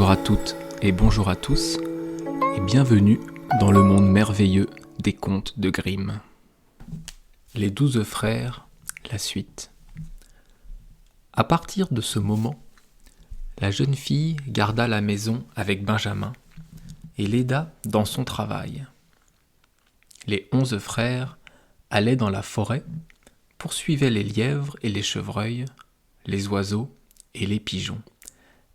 Bonjour à toutes et bonjour à tous, et bienvenue dans le monde merveilleux des contes de Grimm. Les 12 frères, la suite. À partir de ce moment, la jeune fille garda la maison avec Benjamin et l'aida dans son travail. Les 11 frères allaient dans la forêt, poursuivaient les lièvres et les chevreuils, les oiseaux et les pigeons,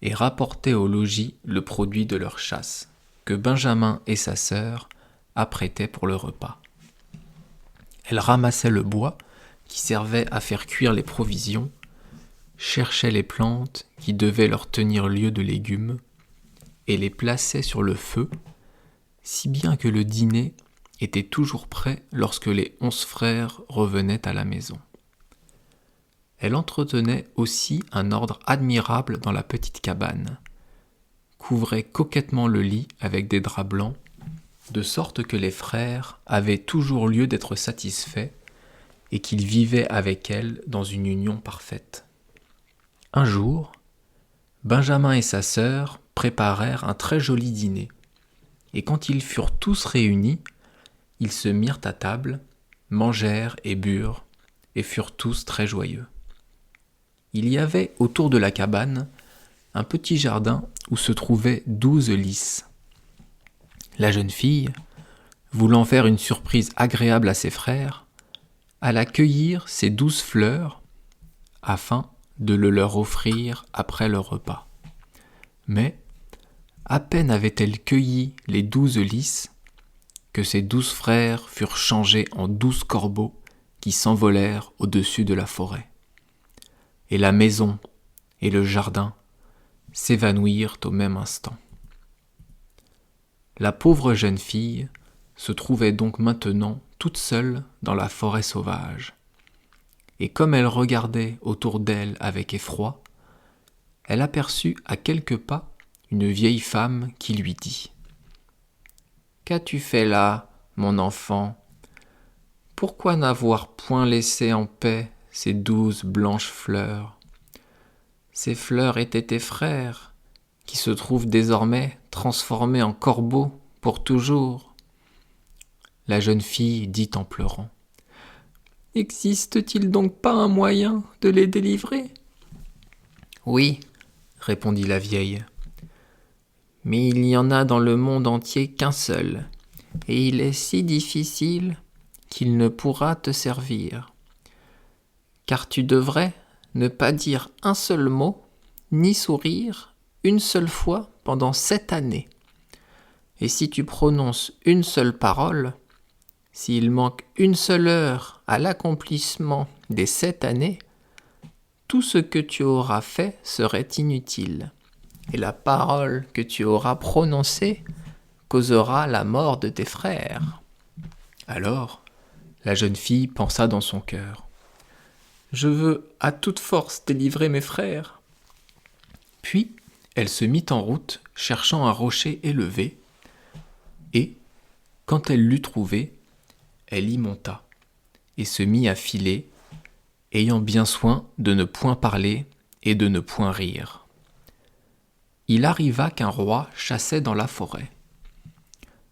et rapportaient au logis le produit de leur chasse, que Benjamin et sa sœur apprêtaient pour le repas. Elle ramassait le bois qui servait à faire cuire les provisions, cherchait les plantes qui devaient leur tenir lieu de légumes, et les plaçait sur le feu, si bien que le dîner était toujours prêt lorsque les 11 frères revenaient à la maison. Elle entretenait aussi un ordre admirable dans la petite cabane, couvrait coquettement le lit avec des draps blancs, de sorte que les frères avaient toujours lieu d'être satisfaits et qu'ils vivaient avec elle dans une union parfaite. Un jour, Benjamin et sa sœur préparèrent un très joli dîner, et quand ils furent tous réunis, ils se mirent à table, mangèrent et burent, et furent tous très joyeux. Il y avait autour de la cabane un petit jardin où se trouvaient 12 lys. La jeune fille, voulant faire une surprise agréable à ses frères, alla cueillir ces 12 fleurs afin de le leur offrir après leur repas. Mais à peine avait-elle cueilli les 12 lys que ses 12 frères furent changés en 12 corbeaux qui s'envolèrent au-dessus de la forêt. Et la maison et le jardin s'évanouirent au même instant. La pauvre jeune fille se trouvait donc maintenant toute seule dans la forêt sauvage. Et comme elle regardait autour d'elle avec effroi, elle aperçut à quelques pas une vieille femme qui lui dit : « Qu'as-tu fait là, mon enfant ? Pourquoi n'avoir point laissé en paix ces 12 blanches fleurs ? Ces fleurs étaient tes frères, qui se trouvent désormais transformés en corbeaux pour toujours. » La jeune fille dit en pleurant : « Existe-t-il donc pas un moyen de les délivrer ? » ?»« Oui, répondit la vieille, mais il n'y en a dans le monde entier qu'un seul, et il est si difficile qu'il ne pourra te servir. Car tu devrais ne pas dire un seul mot, ni sourire une seule fois pendant 7 années. Et si tu prononces une seule parole, s'il manque une seule heure à l'accomplissement des 7 années, tout ce que tu auras fait serait inutile, et la parole que tu auras prononcée causera la mort de tes frères. » Alors, la jeune fille pensa dans son cœur : « Je veux à toute force délivrer mes frères. » Puis, elle se mit en route, cherchant un rocher élevé, et, quand elle l'eut trouvé, elle y monta, et se mit à filer, ayant bien soin de ne point parler et de ne point rire. Il arriva qu'un roi chassait dans la forêt.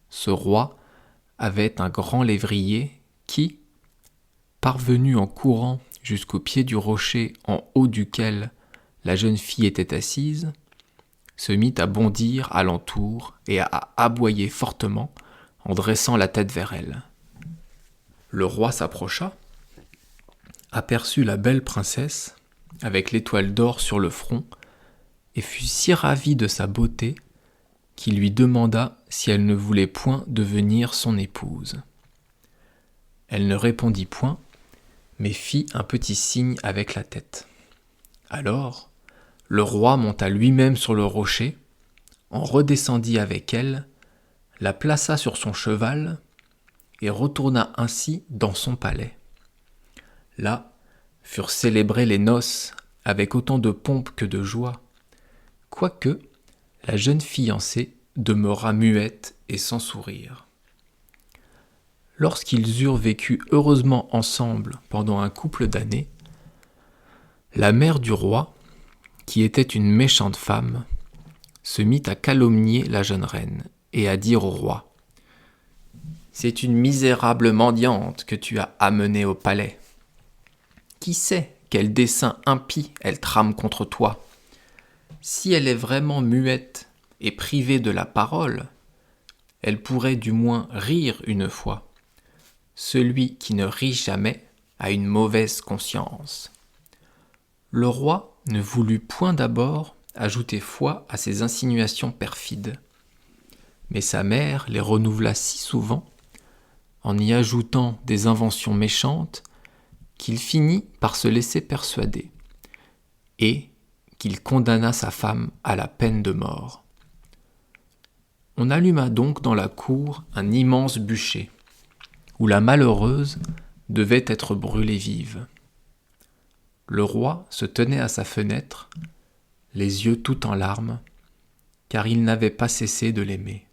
Ce roi avait un grand lévrier qui, parvenu en courant jusqu'au pied du rocher en haut duquel la jeune fille était assise, se mit à bondir alentour et à aboyer fortement en dressant la tête vers elle. Le roi s'approcha, aperçut la belle princesse avec l'étoile d'or sur le front et fut si ravi de sa beauté qu'il lui demanda si elle ne voulait point devenir son épouse. Elle ne répondit point, mais fit un petit signe avec la tête. Alors, le roi monta lui-même sur le rocher, en redescendit avec elle, la plaça sur son cheval et retourna ainsi dans son palais. Là furent célébrées les noces avec autant de pompe que de joie, quoique la jeune fiancée demeura muette et sans sourire. Lorsqu'ils eurent vécu heureusement ensemble pendant un couple d'années, la mère du roi, qui était une méchante femme, se mit à calomnier la jeune reine et à dire au roi : « C'est une misérable mendiante que tu as amenée au palais. Qui sait quel dessein impie elle trame contre toi ? Si elle est vraiment muette et privée de la parole, elle pourrait du moins rire une fois. Celui qui ne rit jamais a une mauvaise conscience. » Le roi ne voulut point d'abord ajouter foi à ces insinuations perfides. Mais sa mère les renouvela si souvent, en y ajoutant des inventions méchantes, qu'il finit par se laisser persuader, et qu'il condamna sa femme à la peine de mort. On alluma donc dans la cour un immense bûcher, où la malheureuse devait être brûlée vive. Le roi se tenait à sa fenêtre, les yeux tout en larmes, car il n'avait pas cessé de l'aimer.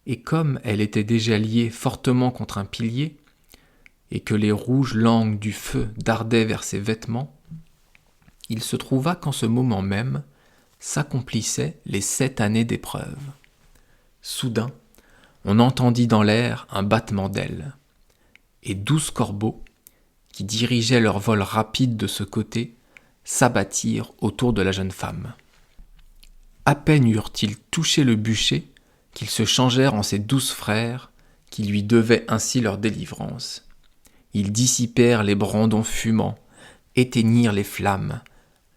Et comme elle était déjà liée fortement contre un pilier, et que les rouges langues du feu dardaient vers ses vêtements, il se trouva qu'en ce moment même s'accomplissaient les 7 années d'épreuve. Soudain, on entendit dans l'air un battement d'ailes, et 12 corbeaux, qui dirigeaient leur vol rapide de ce côté, s'abattirent autour de la jeune femme. À peine eurent-ils touché le bûcher qu'ils se changèrent en ses 12 frères, qui lui devaient ainsi leur délivrance. Ils dissipèrent les brandons fumants, éteignirent les flammes,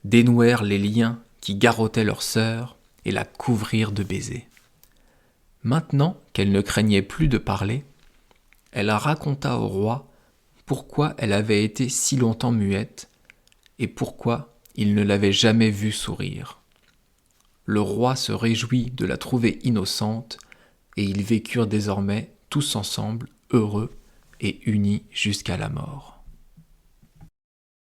dénouèrent les liens qui garrottaient leur sœur et la couvrirent de baisers. Maintenant qu'elle ne craignait plus de parler, elle raconta au roi pourquoi elle avait été si longtemps muette et pourquoi il ne l'avait jamais vue sourire. Le roi se réjouit de la trouver innocente et ils vécurent désormais tous ensemble heureux et unis jusqu'à la mort.